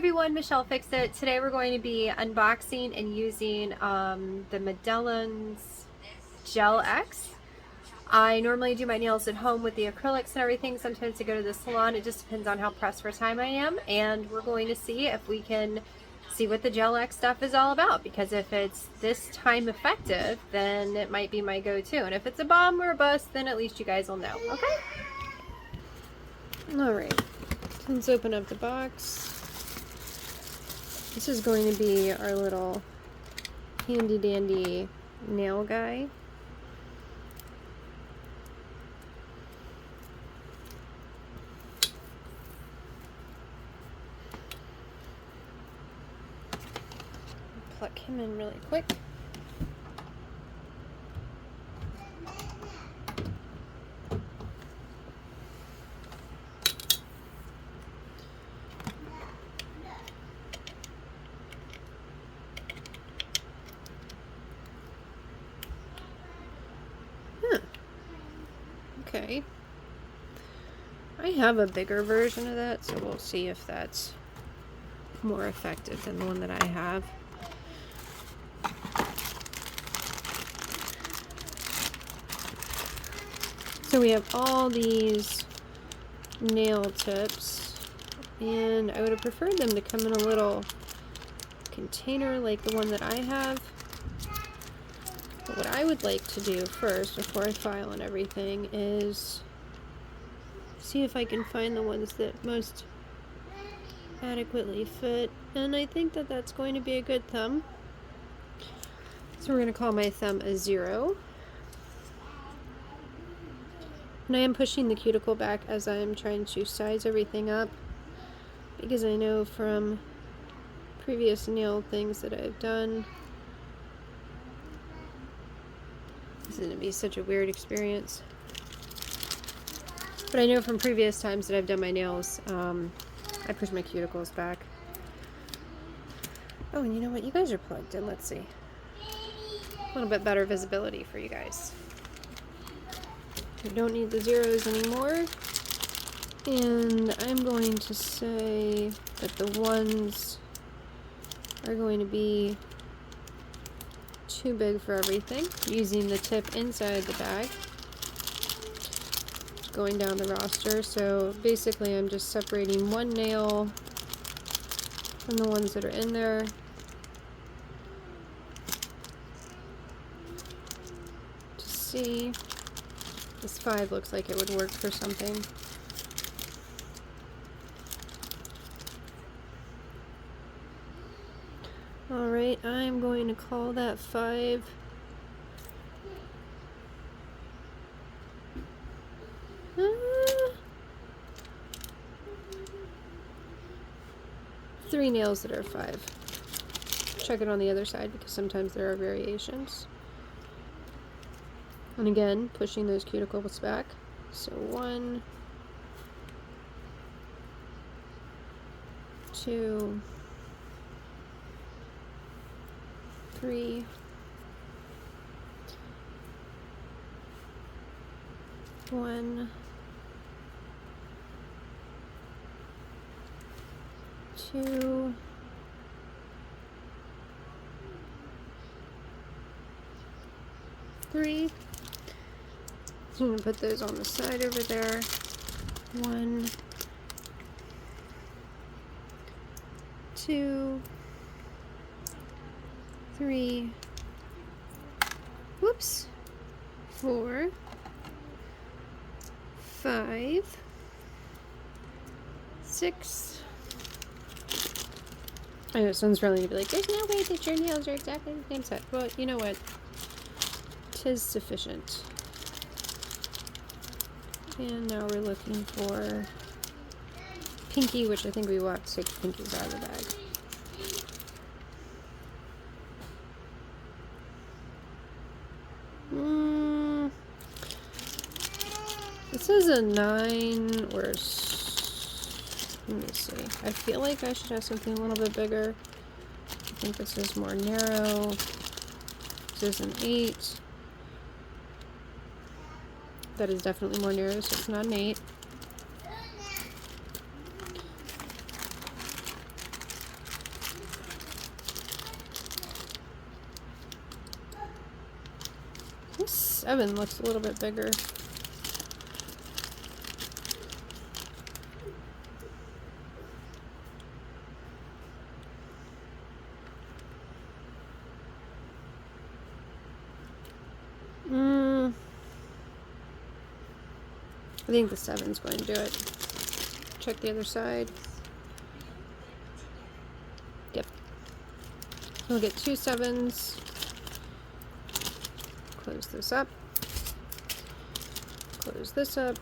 everyone, Michelle Fix It. Today we're going to be unboxing and using the Medellins Gel X. I normally do my nails at home with the acrylics and everything. Sometimes I go to the salon. It just depends on how pressed for time I am. And we're going to see if we can see what the Gel X stuff is all about. Because if it's this time effective, then it might be my go-to. And if it's a bomb or a bust, then at least you guys will know. Okay? Alright. Let's open up the box. This is going to be our little handy dandy nail guy. Pluck him in really quick. Okay. I have a bigger version of that, so we'll see if that's more effective than the one that I have. So we have all these nail tips, and I would have preferred them to come in a little container like the one that I have. But what I would like to do first, before I file and everything, is see if I can find the ones that most adequately fit. And I think that that's going to be a good thumb. So we're going to call my thumb a 0. And I am pushing the cuticle back as I'm trying to size everything up, because I know from previous nail things that I've done, this is going to be such a weird experience. But I know from previous times that I've done my nails, I push my cuticles back. Oh, and you know what? You guys are plugged in. Let's see. A little bit better visibility for you guys. We don't need the zeros anymore. And I'm going to say that the ones are going to be too big for everything, using the tip inside the bag, going down the roster. So basically I'm just separating one nail from the ones that are in there. To see, this 5 looks like it would work for something. Alright, I'm going to call that 5. Three nails that are 5. Check it on the other side because sometimes there are variations. And again, pushing those cuticles back. So 1, 2, 3, 1, 2, 3. So I'm going to put those on the side over there. 1, 2, 3, whoops, 4, 5, 6. I know someone's probably going to be like, there's no way that your nails are exactly the same size. Well, you know what? 'Tis sufficient. And now we're looking for pinky, which I think we will have to take the pinkies out of the bag. This is a 9 or let me see. I feel like I should have something a little bit bigger. I think this is more narrow. This is an 8. That is definitely more narrow, so it's not an 8. 7 looks a little bit bigger. I think the 7's going to do it. Check the other side. Yep. We'll get 2 7s. Close this up. Close this up.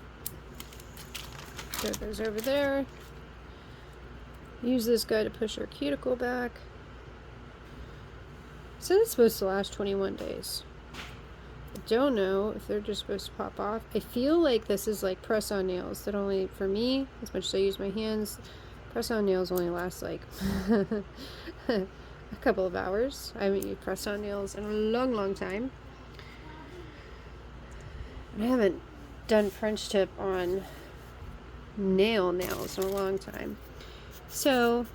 Throw those over there. Use this guy to push our cuticle back. So it's supposed to last 21 days. I don't know if they're just supposed to pop off. I feel like this is like press-on nails that only, for me, as much as I use my hands, press-on nails only last like a couple of hours. I haven't used press-on nails in a long, long time. And I haven't done French tip on nails in a long time. So,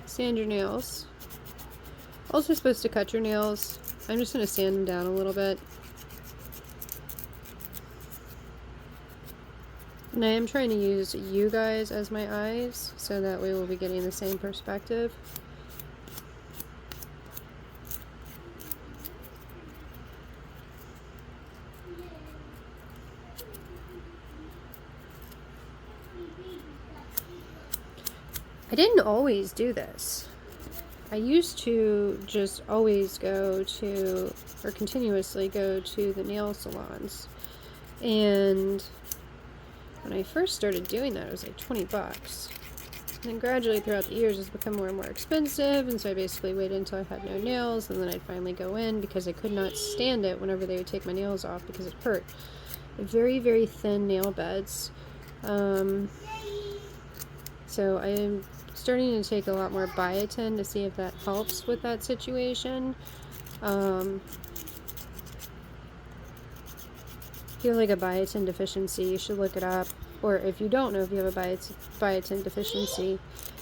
sand your nails. Also supposed to cut your nails. I'm just going to sand them down a little bit. And I am trying to use you guys as my eyes, so that way we'll be getting the same perspective. I didn't always do this. I used to just always go to, or continuously go to the nail salons. And when I first started doing that, it was like 20 bucks. And then gradually throughout the years, it's become more and more expensive. And so I basically waited until I had no nails, and then I'd finally go in because I could not stand it whenever they would take my nails off because it hurt. Very, very thin nail beds. So I am starting to take a lot more biotin to see if that helps with that situation. If you have like a biotin deficiency, you should look it up. Or if you don't know if you have a biotin deficiency,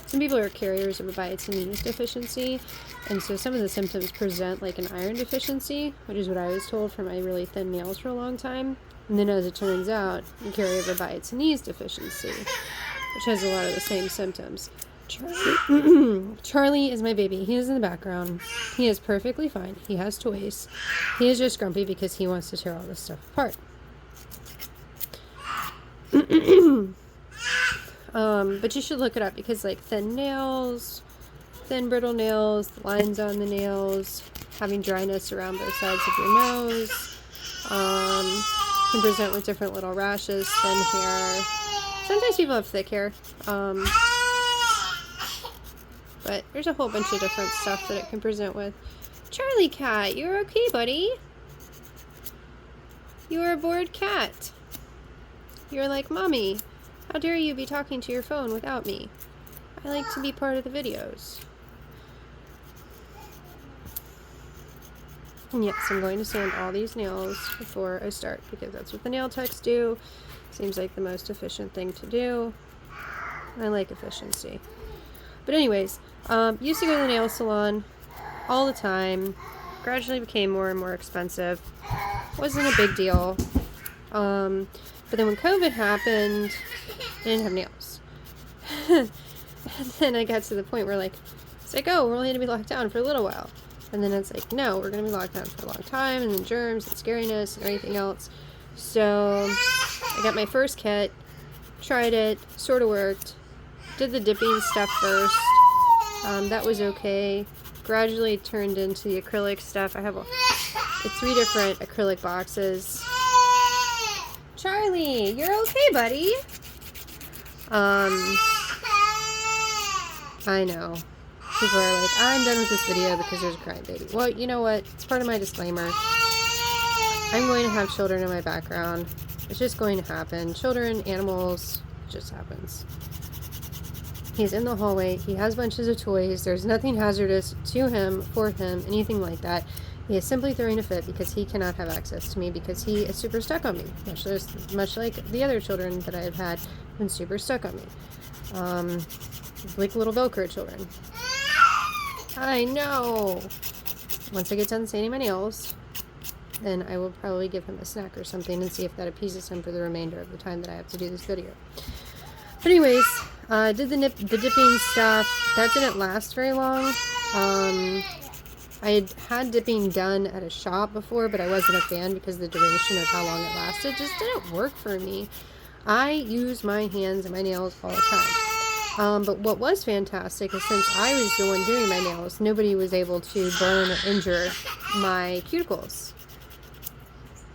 some people are carriers of a biotin deficiency, and so some of the symptoms present like an iron deficiency, which is what I was told from my really thin nails for a long time. And then as it turns out, you carry a biotin deficiency, which has a lot of the same symptoms. Charlie is my baby. He is in the background. He is perfectly fine. He has toys. He is just grumpy because he wants to tear all this stuff apart. But you should look it up because like thin nails, thin brittle nails, the lines on the nails, having dryness around both sides of your nose, can present with different little rashes, thin hair. Sometimes people have thick hair. But there's a whole bunch of different stuff that it can present with. Charlie cat, you're okay, buddy? You're a bored cat. You're like, Mommy, how dare you be talking to your phone without me? I like to be part of the videos. And yes, I'm going to sand all these nails before I start because that's what the nail techs do. Seems like the most efficient thing to do. I like efficiency. But anyways, used to go to the nail salon all the time. Gradually became more and more expensive. Wasn't a big deal. But then when COVID happened, I didn't have nails. And then I got to the point where like, it's like, oh, we're only going to be locked down for a little while. And then it's like, no, we're going to be locked down for a long time, and then germs and scariness and everything else. So I got my first kit, tried it, sort of worked. Did the dipping stuff first. That was okay. Gradually turned into the acrylic stuff. I have 3 different acrylic boxes. Charlie, you're okay, buddy? I know. People are like, I'm done with this video because there's a crying baby. Well, you know what? It's part of my disclaimer. I'm going to have children in my background. It's just going to happen. Children, animals, it just happens. He's in the hallway. He has bunches of toys. There's nothing hazardous to him, for him, anything like that. He is simply throwing a fit because he cannot have access to me because he is super stuck on me. Much like the other children that I've had been super stuck on me. Like little Velcro children. I know. Once I get done sanding my nails, then I will probably give him a snack or something and see if that appeases him for the remainder of the time that I have to do this video. But anyways, did the dipping stuff. That didn't last very long. I had dipping done at a shop before, but I wasn't a fan because the duration of how long it lasted just didn't work for me. I use my hands and my nails all the time. But what was fantastic is since I was the one doing my nails, nobody was able to burn or injure my cuticles.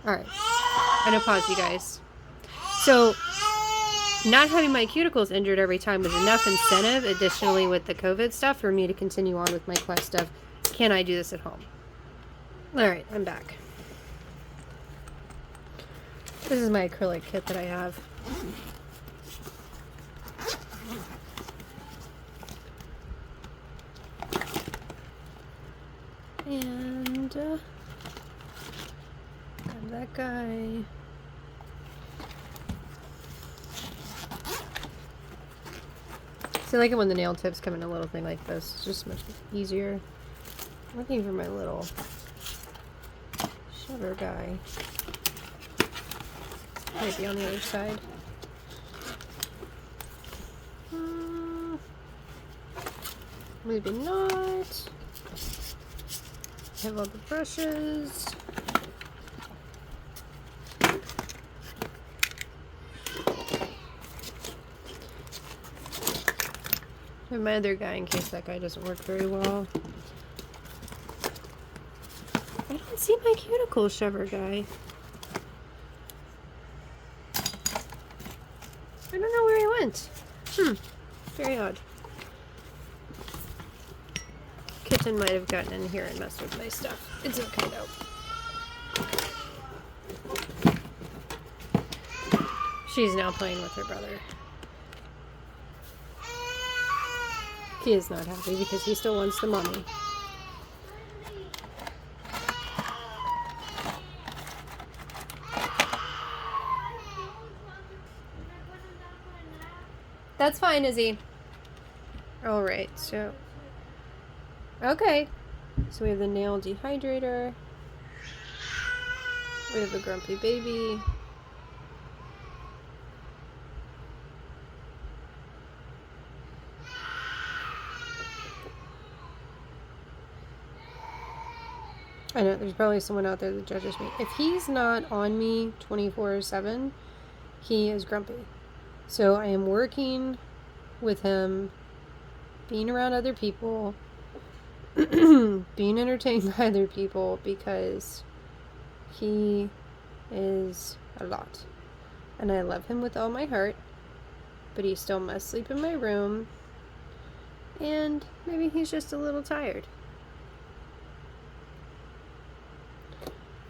Alright, I'm gonna pause you guys. So, not having my cuticles injured every time was enough incentive, additionally with the COVID stuff, for me to continue on with my quest of, can I do this at home? Alright, I'm back. This is my acrylic kit that I have. And grab that guy. So I like it when the nail tips come in a little thing like this. It's just much easier. I'm looking for my little shover guy. Might be on the other side. Maybe not. I have all the brushes. I have my other guy in case that guy doesn't work very well. I don't see my cuticle shover guy. I don't know where he went. Very odd. Kitten might have gotten in here and messed with my stuff. It's okay though. She's now playing with her brother. He is not happy because he still wants the mommy. That's fine, Izzy. Alright, so... Okay. So we have the nail dehydrator. We have a grumpy baby. I know, there's probably someone out there that judges me. If he's not on me 24/7, he is grumpy. So I am working with him, being around other people, being entertained by other people, because he is a lot. And I love him with all my heart, but he still must sleep in my room, and maybe he's just a little tired.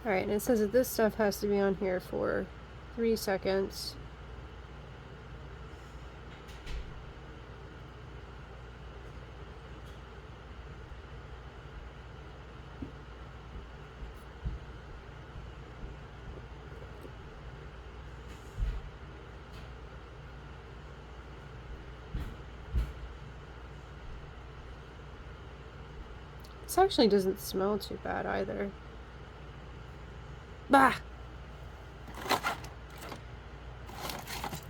Alright, and it says that this stuff has to be on here for 3 seconds. This actually doesn't smell too bad either. Bah!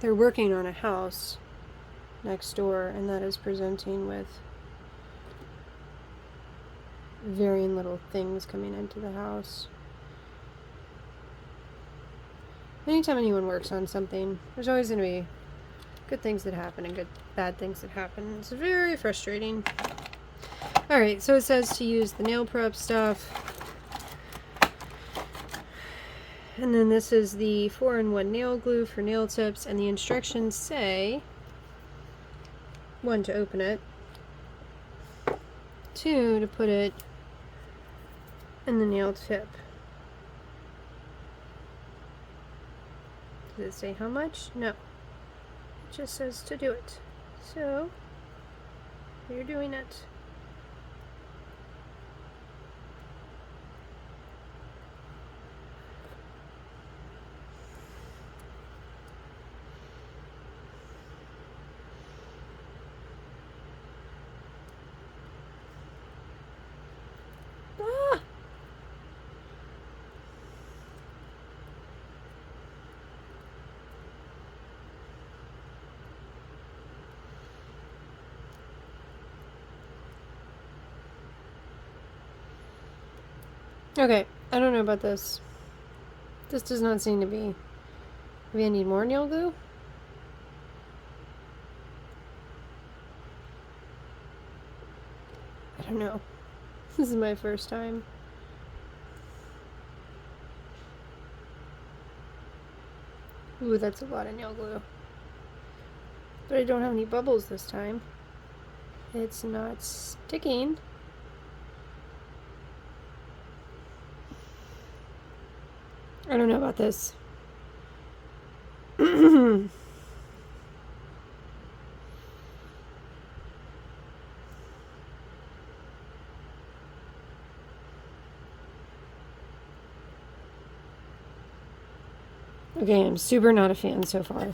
They're working on a house next door, and that is presenting with varying little things coming into the house. Anytime anyone works on something, there's always going to be good things that happen and bad things that happen. It's very frustrating. Alright, so it says to use the nail prep stuff. And then this is the 4-in-1 nail glue for nail tips, and the instructions say 1, to open it, 2, to put it in the nail tip. Does it say how much? No. It just says to do it. So, you're doing it. Okay, I don't know about this. This does not seem to be... Maybe I need more nail glue? I don't know. This is my first time. Ooh, that's a lot of nail glue. But I don't have any bubbles this time. It's not sticking. I don't know about this. Okay, I'm super not a fan so far.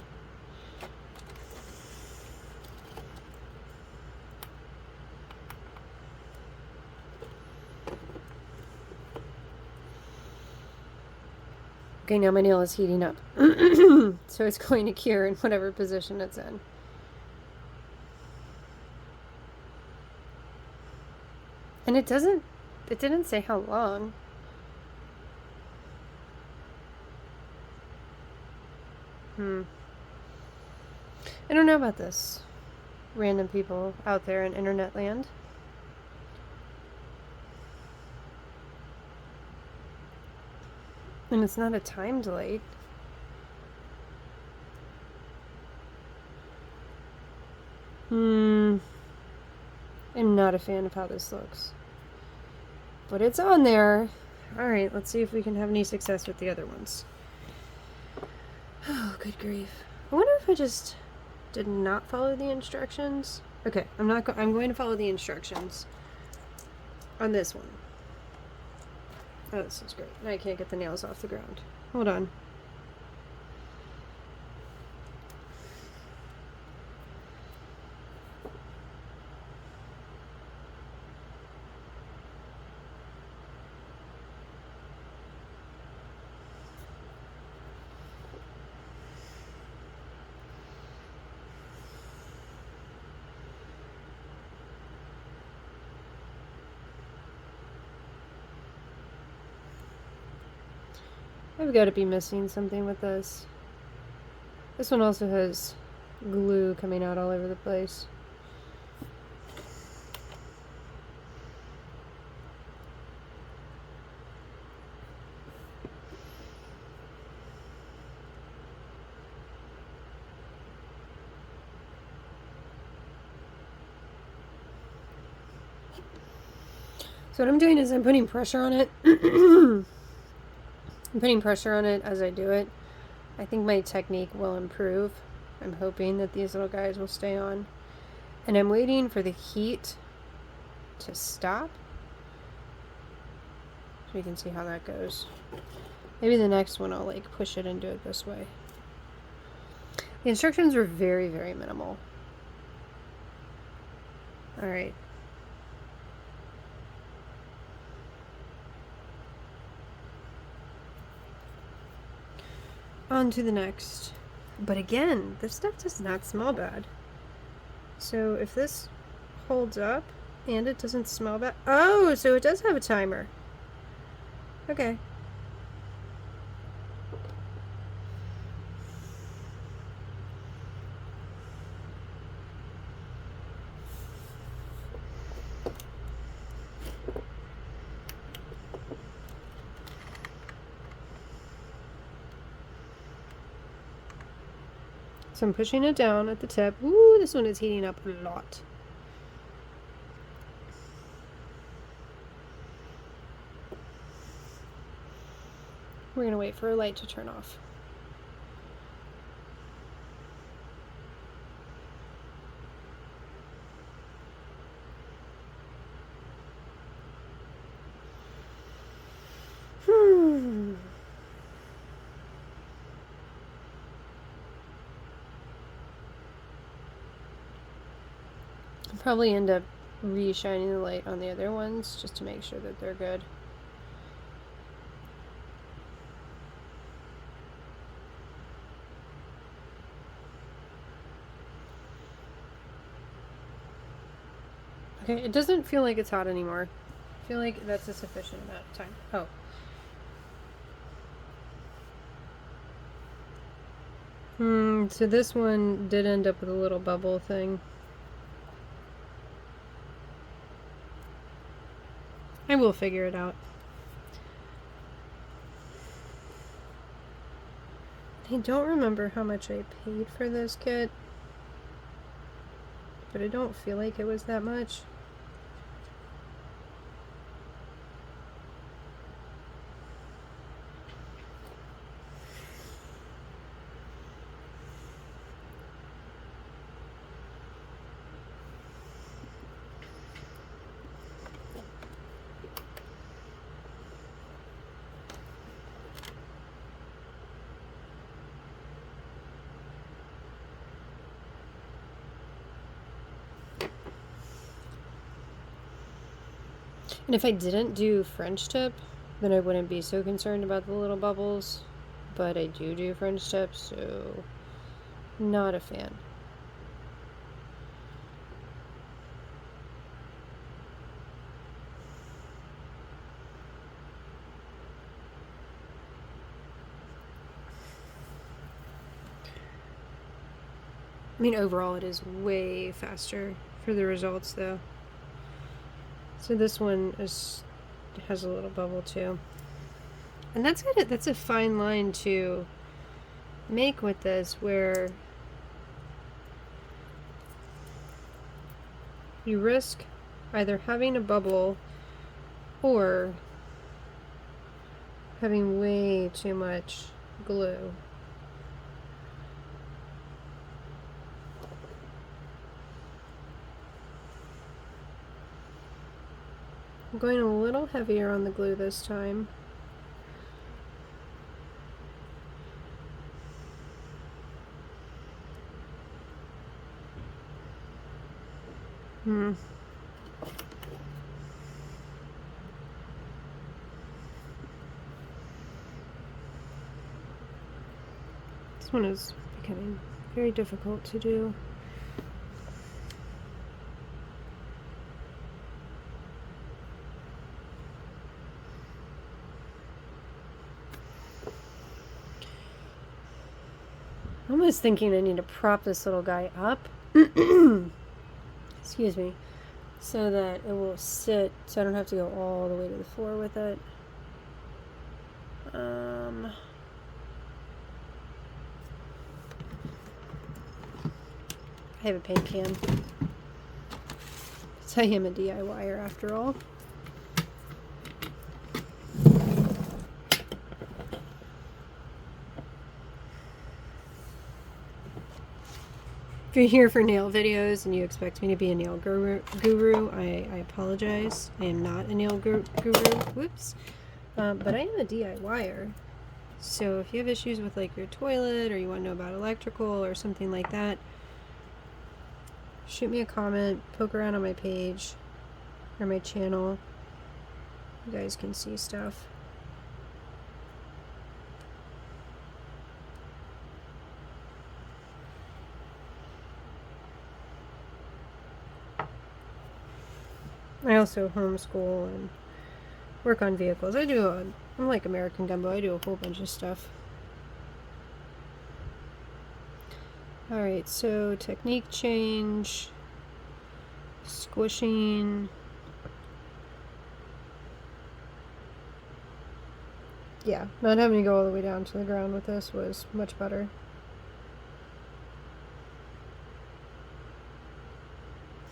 Okay, now my nail is heating up. So it's going to cure in whatever position it's in. And it didn't say how long. I don't know about this. Random people out there in internet land. And it's not a time delay. I'm not a fan of how this looks. But it's on there. Alright, let's see if we can have any success with the other ones. Oh, good grief. I wonder if I just did not follow the instructions. Okay, I'm going to follow the instructions on this one. Oh, this is great. Now I can't get the nails off the ground. Hold on. I've got to be missing something with this. This one also has glue coming out all over the place. So what I'm doing is I'm putting pressure on it. I'm putting pressure on it as I do it. I think my technique will improve. I'm hoping that these little guys will stay on. And I'm waiting for the heat to stop. So we can see how that goes. Maybe the next one I'll like push it and do it this way. The instructions were very, very minimal. Alright. On to the next. But again, this stuff does not smell bad. So if this holds up and it doesn't smell bad... Oh, so it does have a timer. Okay. So I'm pushing it down at the tip. Ooh, this one is heating up a lot. We're going to wait for a light to turn off. I'll probably end up re-shining the light on the other ones just to make sure that they're good. Okay, it doesn't feel like it's hot anymore. feel like that's a sufficient amount of time. Oh. So this one did end up with a little bubble thing. I will figure it out. I don't remember how much I paid for this kit, but I don't feel like it was that much. And if I didn't do French tip, then I wouldn't be so concerned about the little bubbles. But I do French tip, so not a fan. I mean, overall it is way faster for the results though. So this one has a little bubble too. And that's a fine line to make with this, where you risk either having a bubble or having way too much glue. I'm going a little heavier on the glue this time. This one is becoming very difficult to do. I'm almost thinking I need to prop this little guy up. Excuse me. So that it will sit, so I don't have to go all the way to the floor with it. I have a paint can. So I am a DIYer after all. If you're here for nail videos and you expect me to be a nail guru, I apologize. I am not a nail guru. Whoops. But I am a DIYer. So if you have issues with like your toilet, or you want to know about electrical or something like that, shoot me a comment, poke around on my page or my channel. You guys can see stuff. I also homeschool and work on vehicles. I'm like American Gumbo. I do a whole bunch of stuff. Alright, so technique change, squishing. Yeah, not having to go all the way down to the ground with this was much better.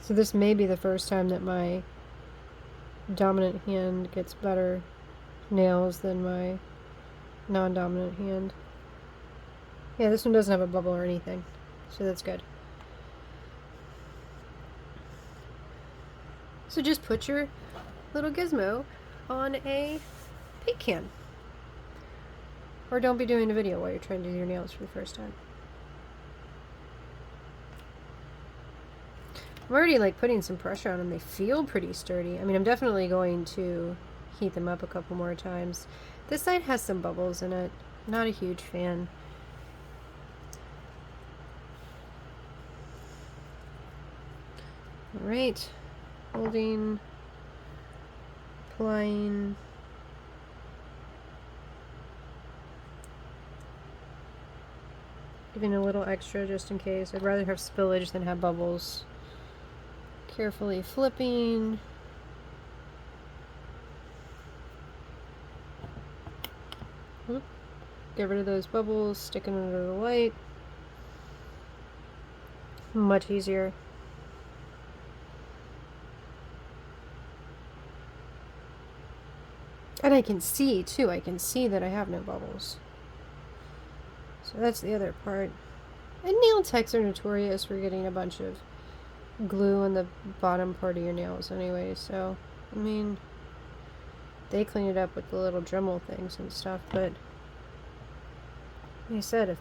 So this may be the first time that my dominant hand gets better nails than my non-dominant hand. Yeah, this one doesn't have a bubble or anything, so that's good. So just put your little gizmo on a paint can. Or don't be doing a video while you're trying to do your nails for the first time. I'm already like putting some pressure on them. They feel pretty sturdy. I mean, I'm definitely going to heat them up a couple more times. This side has some bubbles in it. Not a huge fan. Alright, applying giving a little extra just in case. I'd rather have spillage than have bubbles. Carefully flipping. Get rid of those bubbles, sticking under the light. Much easier. And I can see too, I can see that I have no bubbles. So that's the other part. And nail techs are notorious for getting a bunch of glue on the bottom part of your nails anyway, so I mean they clean it up with the little Dremel things and stuff, but like I said,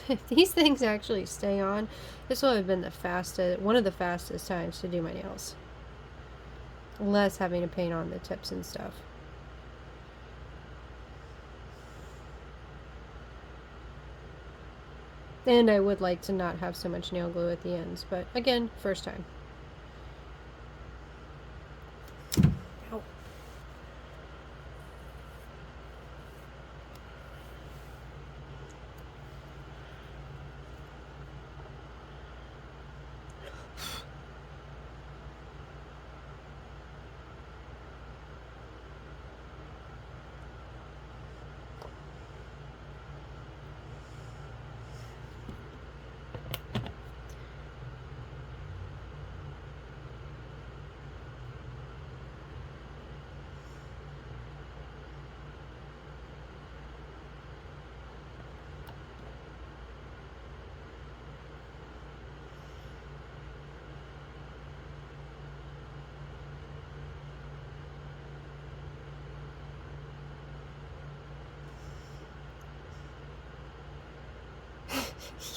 if these things actually stay on, this will have been one of the fastest times to do my nails. Less having to paint on the tips and stuff. And I would like to not have so much nail glue at the ends, but again, first time. Ow.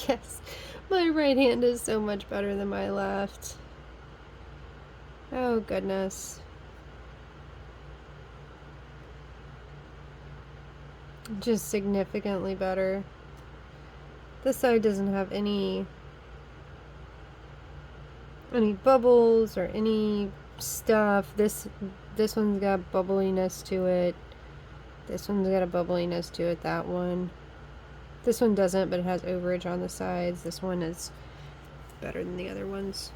Yes, my right hand is so much better than my left. Oh, goodness. Just significantly better. This side doesn't have any bubbles or any stuff. This one's got bubbliness to it. This one's got a bubbliness to it, that one. This one doesn't, but it has overage on the sides. This one is better than the other ones.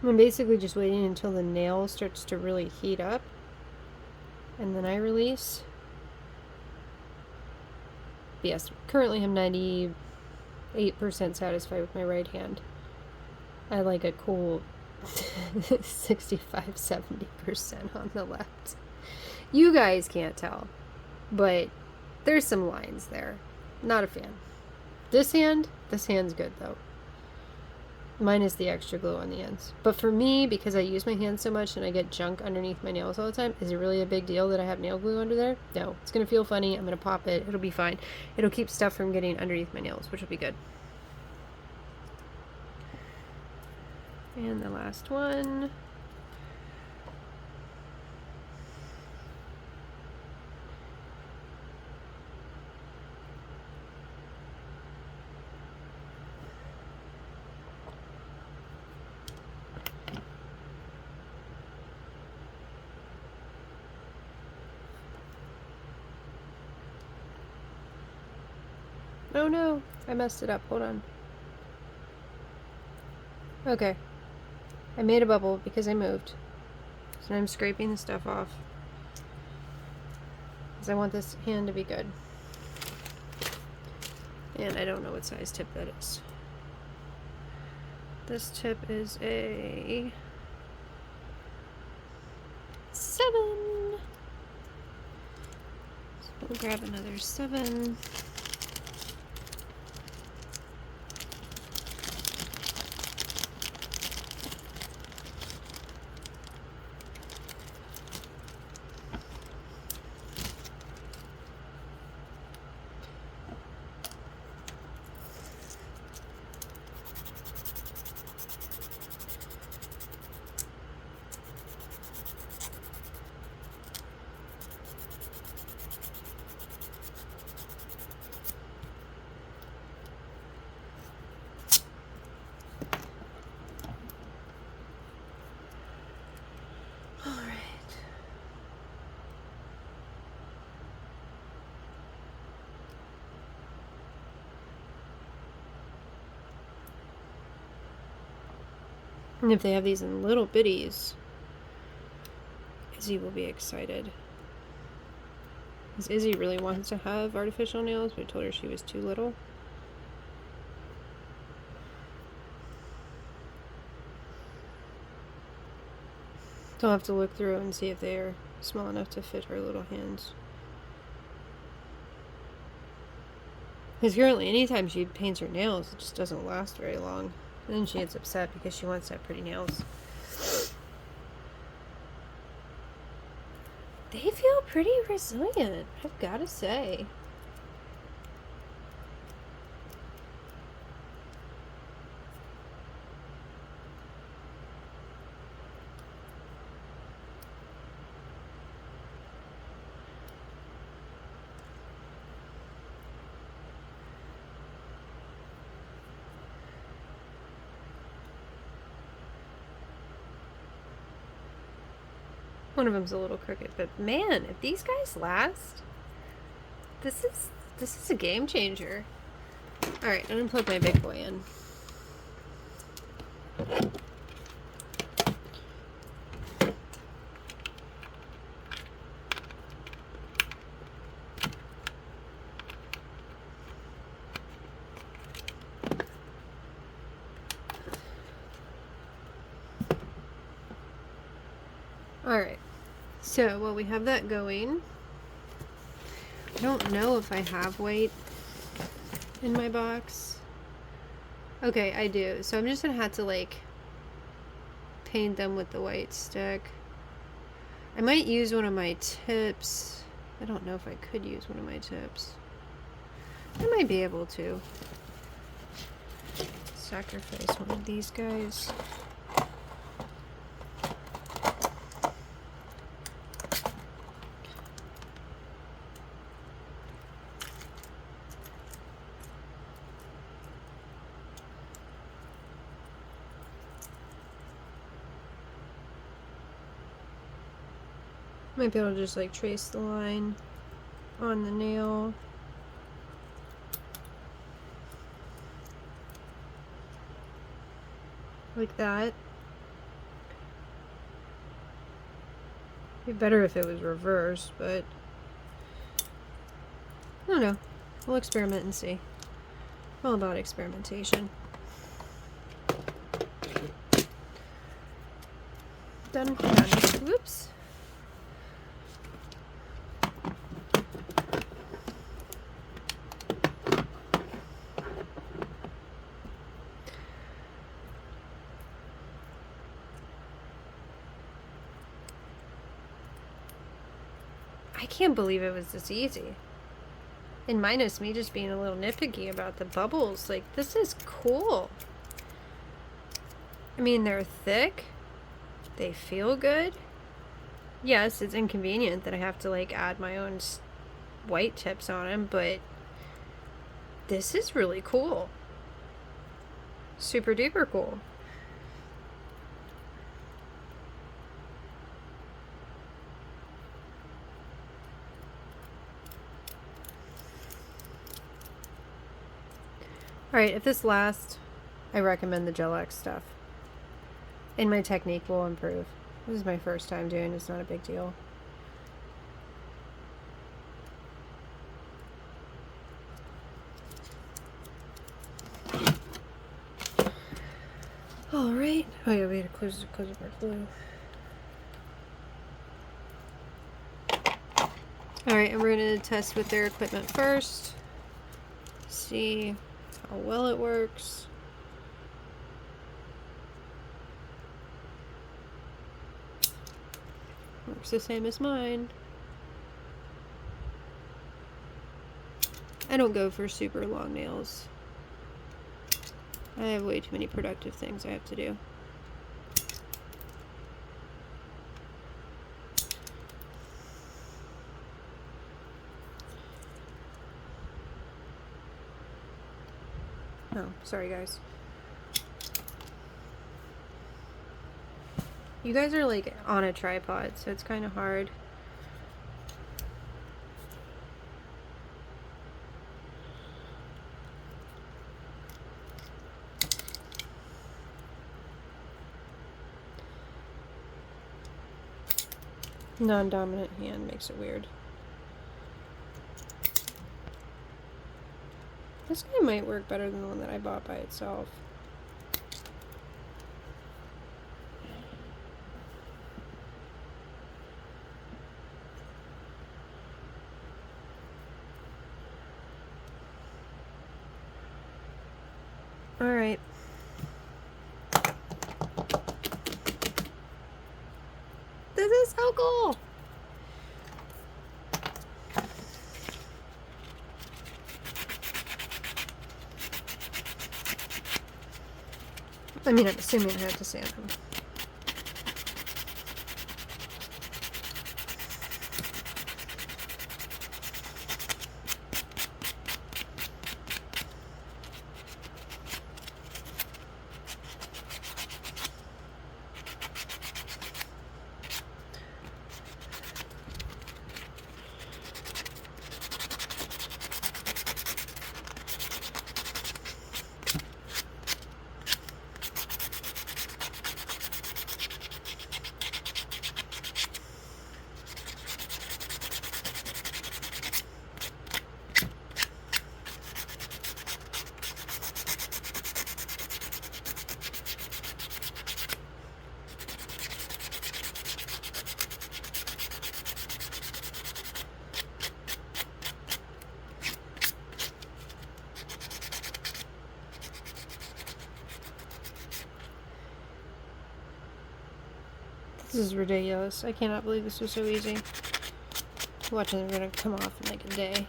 I'm basically just waiting until the nail starts to really heat up, and then I release. But yes, currently I'm 98% satisfied with my right hand. I like a cool 65-70% on the left. You guys can't tell, but there's some lines there. Not a fan. This hand's good though. Minus the extra glue on the ends. But for me, because I use my hands so much and I get junk underneath my nails all the time, is it really a big deal that I have nail glue under there? No. It's going to feel funny. I'm going to pop it. It'll be fine. It'll keep stuff from getting underneath my nails, which will be good. And the last one. Oh no, I messed it up. Hold on. Okay. I made a bubble because I moved. So I'm scraping the stuff off. Because I want this hand to be good. And I don't know what size tip that is. This tip is a 7. So we'll grab another 7. And if they have these in little bitties, Izzy will be excited. Because Izzy really wants to have artificial nails, but I told her she was too little. So I'll have to look through and see if they are small enough to fit her little hands. Because currently, anytime she paints her nails, it just doesn't last very long. And then she gets upset because she wants to have pretty nails. They feel pretty resilient, I've got to say. One of them's a little crooked, but man, if these guys last, this is a game changer. All right, I'm gonna plug my big boy in. Alright, so while we have that going, I don't know if I have white in my box. Okay, I do. So I'm just gonna have to like paint them with the white stick. I might use one of my tips. I don't know if I could use one of my tips. I might be able to. Sacrifice one of these guys. Might be able to just like trace the line on the nail. Like that. It'd be better if it was reversed, but I don't know. We'll experiment and see. I'm all about experimentation. Done. Done. Whoops. I can't believe it was this easy. And minus me just being a little nitpicky about the bubbles. Like, this is cool. I mean, they're thick. They feel good. Yes, it's inconvenient that I have to, like, add my own white tips on them, but this is really cool. Super duper cool. Alright, if this lasts, I recommend the Gel X stuff. And my technique will improve. This is my first time doing it, it's not a big deal. Alright. Oh yeah, we had to close up our glue. Alright, and we're going to test with their equipment first. See how well it works. Works the same as mine. I don't go for super long nails. I have way too many productive things I have to do. Oh, sorry guys. You guys are like on a tripod, so it's kind of hard. non-dominant hand makes it weird. This guy might work better than the one that I bought by itself. Alright. This is so cool! I mean, I'm assuming I have to sand them. This is ridiculous. I cannot believe this was so easy. Watching them gonna come off in like a day.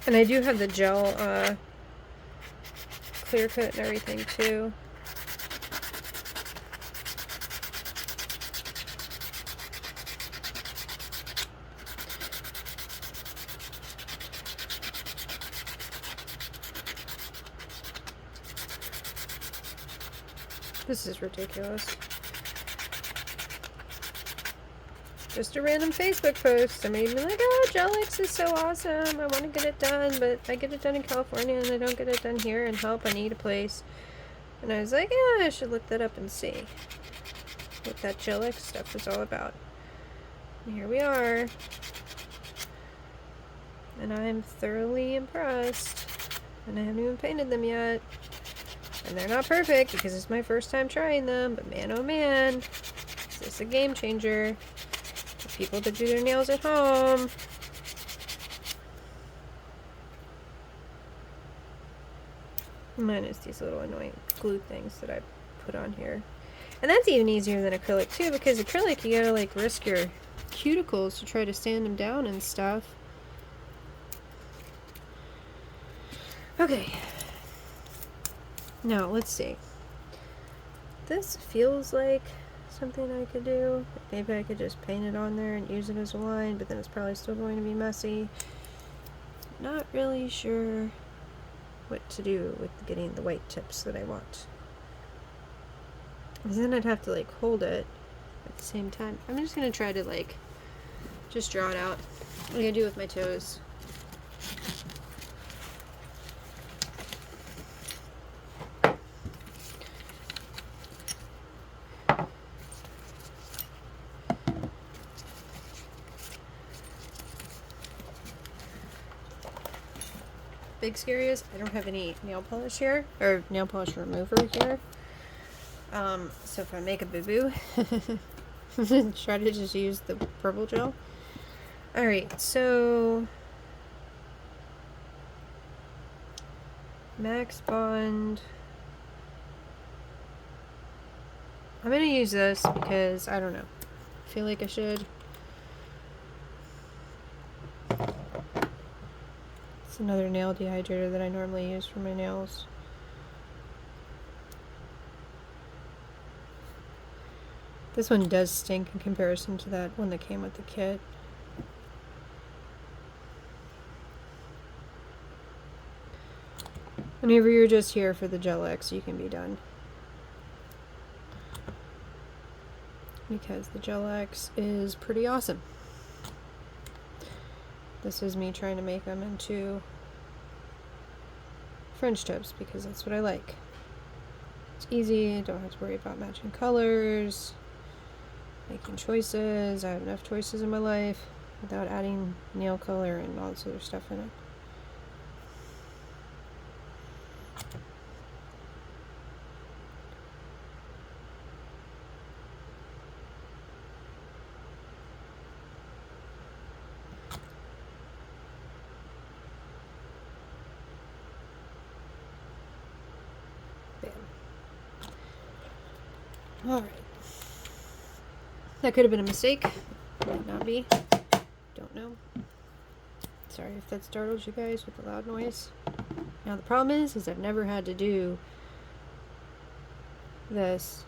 And I do have the gel clear coat and everything too. This is ridiculous. Just a random Facebook post. Somebody be like, oh, Gelix is so awesome. I want to get it done, but I get it done in California and I don't get it done here, and help, I need a place. And I was like, yeah, I should look that up and see what that Gelix stuff was all about. And here we are. And I'm thoroughly impressed. And I haven't even painted them yet. And they're not perfect because it's my first time trying them, but man oh man, is this a game changer for people that do their nails at home. Minus these little annoying glue things that I put on here. And that's even easier than acrylic too, because acrylic you gotta like risk your cuticles to try to sand them down and stuff. Okay. Now, let's see. This feels like something I could do. Maybe I could just paint it on there and use it as a line, but then it's probably still going to be messy. Not really sure what to do with getting the white tips that I want. Because then I'd have to like hold it at the same time. I'm just going to try to like just draw it out. What am I going to do with my toes? Big scary is I don't have any nail polish here, or nail polish remover here. So if I make a boo-boo, try to just use the purple gel. Alright, so Max Bond. I'm gonna use this because I don't know. I feel like I should. It's another nail dehydrator that I normally use for my nails. This one does stink in comparison to that one that came with the kit. Whenever you're just here for the Gelix, you can be done. Because the Gelix is pretty awesome. This is me trying to make them into French tips because that's what I like. It's easy, don't have to worry about matching colors, making choices. I have enough choices in my life without adding nail color and all this other stuff in it. Alright. That could have been a mistake. Might not be. Don't know. Sorry if that startled you guys with the loud noise. Now the problem is I've never had to do this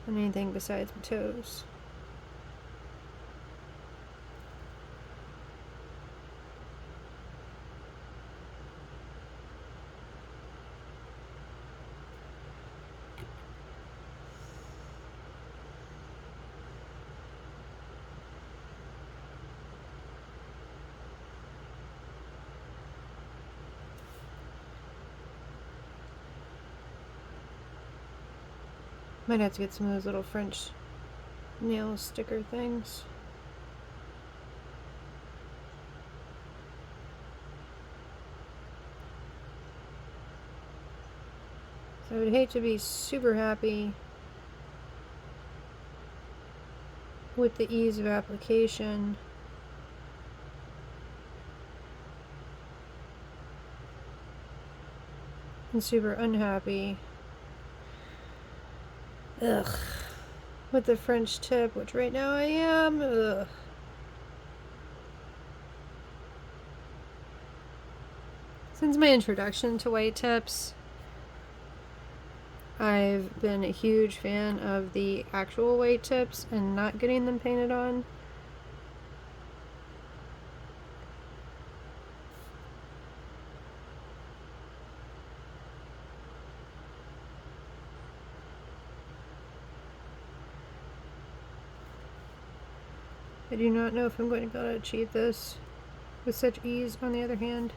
on anything besides my toes. Might have to get some of those little French nail sticker things. So I would hate to be super happy with the ease of application and super unhappy with the French tip, which right now I am. Since my introduction to white tips, I've been a huge fan of the actual white tips and not getting them painted on. I do not know if I'm going to be able to achieve this with such ease, on the other hand.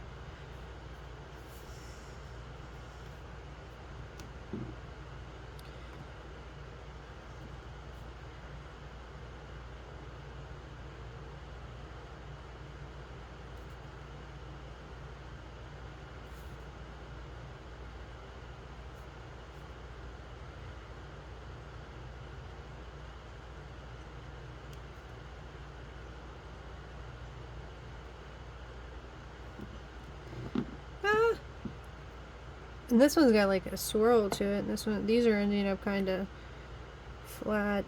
And this one's got like a swirl to it, and these are ending up kind of flat.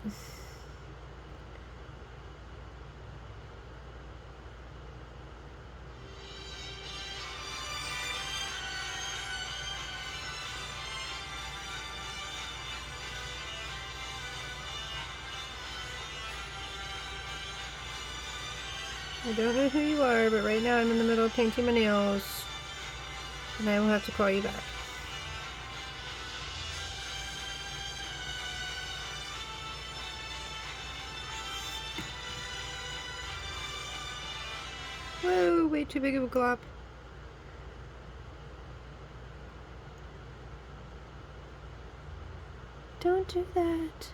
I don't know who you are, but right now I'm in the middle of painting my nails, and I will have to call you back. Whoa, way too big of a glop. Don't do that.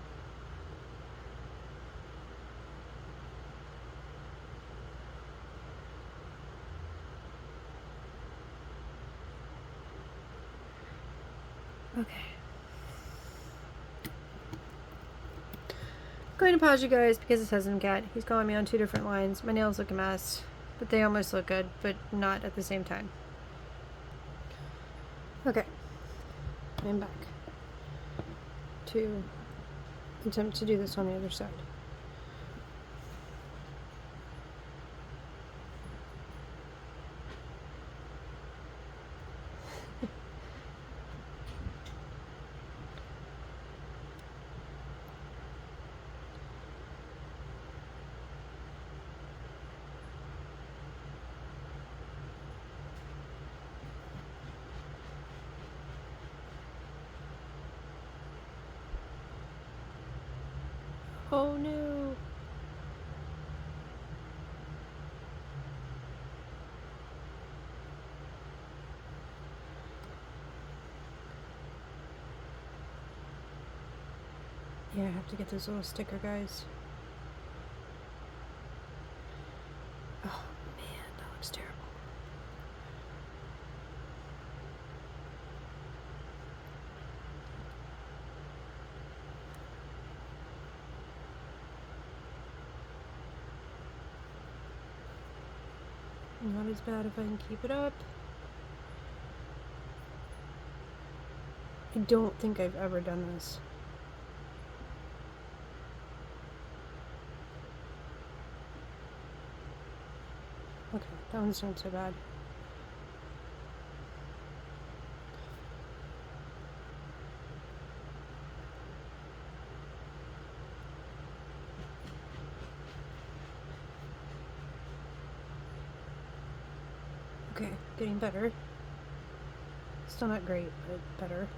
Okay. I'm going to pause you guys because this husband cat. He's calling me on 2 different lines. My nails look a mess, but they almost look good, but not at the same time. Okay. I'm back to attempt to do this on the other side. Oh no. Yeah, I have to get this little sticker, guys. Oh man, that looks terrible. Not as bad if I can keep it up. I don't think I've ever done this. Okay, that one's not so bad. Okay, getting better. Still not great, but better.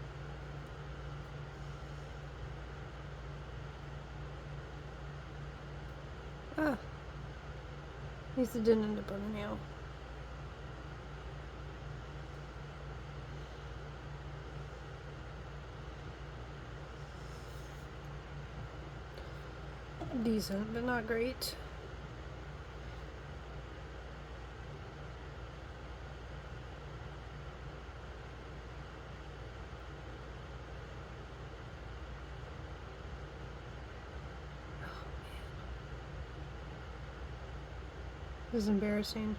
Ah, at least it didn't end up on a nail. Decent, but not great. This is embarrassing.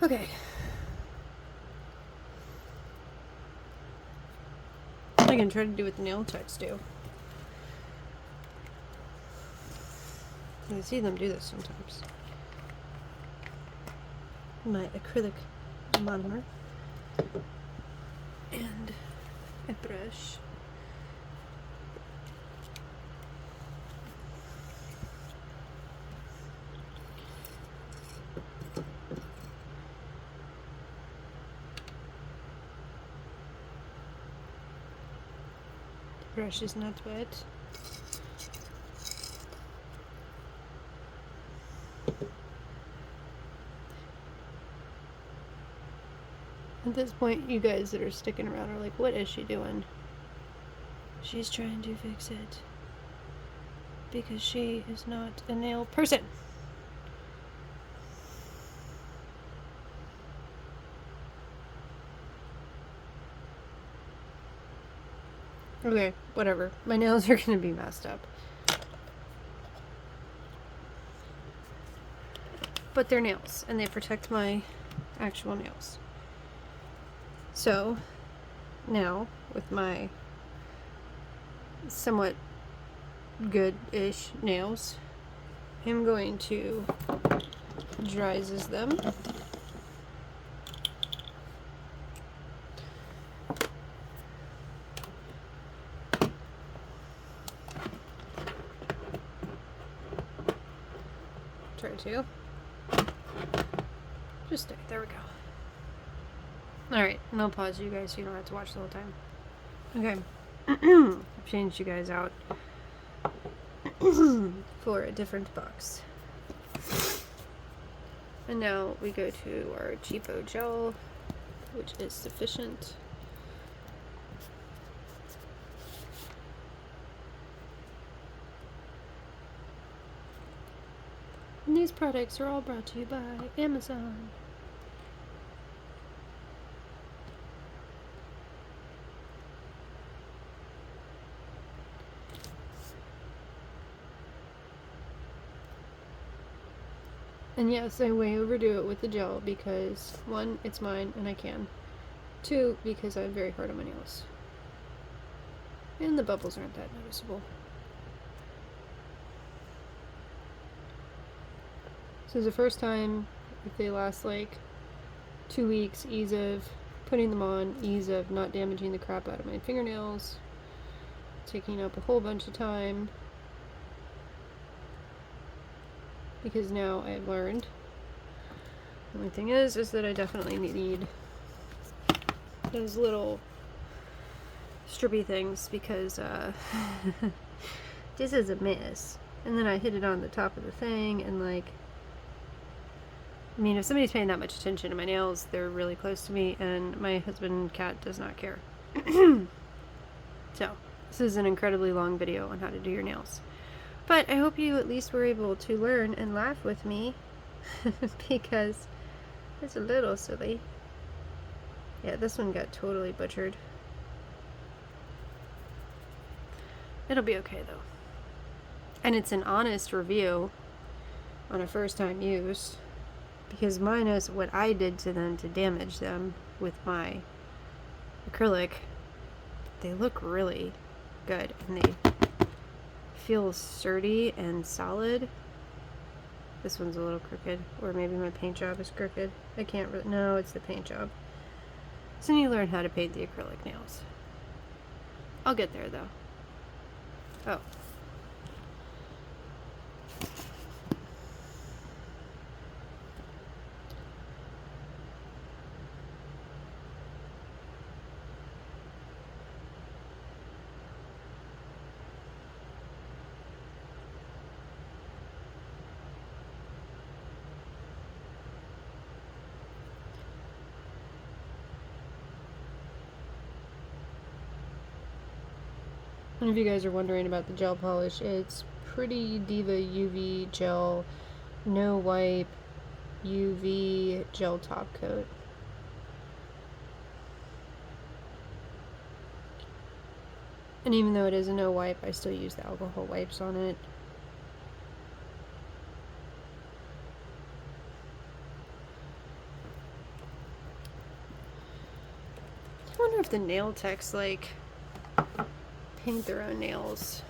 Okay. I can try to do what the nail techs do. I see them do this sometimes. My acrylic monomer and a brush. The brush is not wet. At this point, you guys that are sticking around are like, what is she doing? She's trying to fix it. Because she is not a nail person. Okay, whatever. My nails are going to be messed up. But they're nails, and they protect my actual nails. So, now, with my somewhat good-ish nails, I'm going to dry-sis them. Try to. Just stay. There we go. Alright, and I'll pause you guys so you don't have to watch the whole time. Okay. I've changed you guys out for a different box. And now we go to our cheapo gel, which is sufficient. And these products are all brought to you by Amazon. And yes, I way overdo it with the gel because, one, it's mine and I can. Two, because I'm very hard on my nails. And the bubbles aren't that noticeable. So the first time, if they last like 2 weeks, ease of putting them on, ease of not damaging the crap out of my fingernails, taking up a whole bunch of time. Because now I've learned. The only thing is that I definitely need those little strippy things because this is a mess. And then I hit it on the top of the thing and like, I mean, if somebody's paying that much attention to my nails, they're really close to me, and my husband cat does not care. So, this is an incredibly long video on how to do your nails. But I hope you at least were able to learn and laugh with me because it's a little silly. Yeah, this one got totally butchered. It'll be okay though. And it's an honest review on a first time use because minus what I did to them to damage them with my acrylic, they look really good and they feel sturdy and solid. This one's a little crooked, or maybe my paint job is crooked. I can't really, no, it's the paint job. So I need to learn how to paint the acrylic nails. I'll get there though. Oh. And if you guys are wondering about the gel polish, it's Pretty Diva UV Gel No Wipe UV Gel Top Coat. And even though it is a no wipe, I still use the alcohol wipes on it. I wonder if the nail techs like paint their own nails.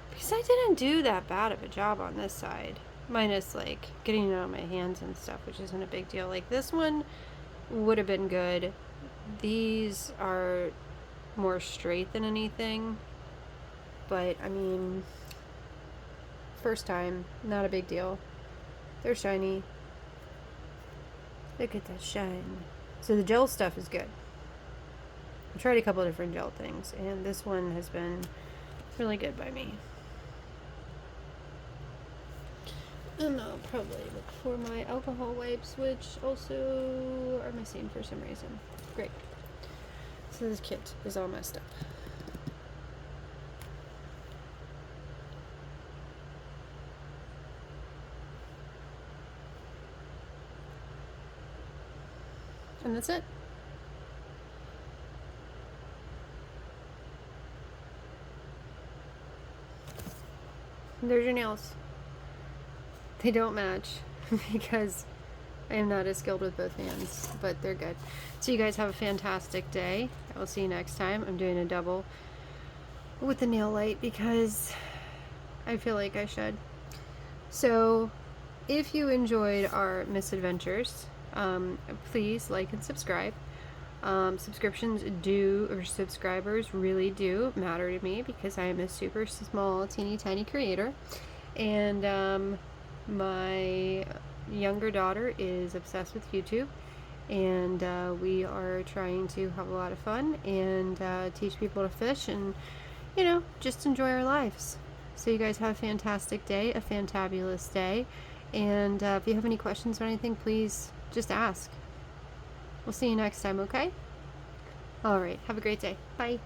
Because I didn't do that bad of a job on this side. Minus like getting it on my hands and stuff, which isn't a big deal. Like this one would have been good. These are more straight than anything. But I mean, first time, not a big deal. They're shiny. Look at that shine. So the gel stuff is good. I tried a couple of different gel things, and this one has been really good by me. And I'll probably look for my alcohol wipes, which also are missing for some reason. Great. So this kit is all messed up. And that's it. There's your nails. They don't match because I am not as skilled with both hands, but they're good. So you guys have a fantastic day. I will see you next time. I'm doing a double with the nail light because I feel like I should. So if you enjoyed our misadventures, please like and subscribe. Subscriptions subscribers really do matter to me because I am a super small, teeny tiny creator. And my younger daughter is obsessed with YouTube, and we are trying to have a lot of fun and teach people to fish and, you know, just enjoy our lives. So you guys have a fantastic day, a fantabulous day, and if you have any questions or anything, please just ask. We'll see you next time, okay? Alright, have a great day. Bye.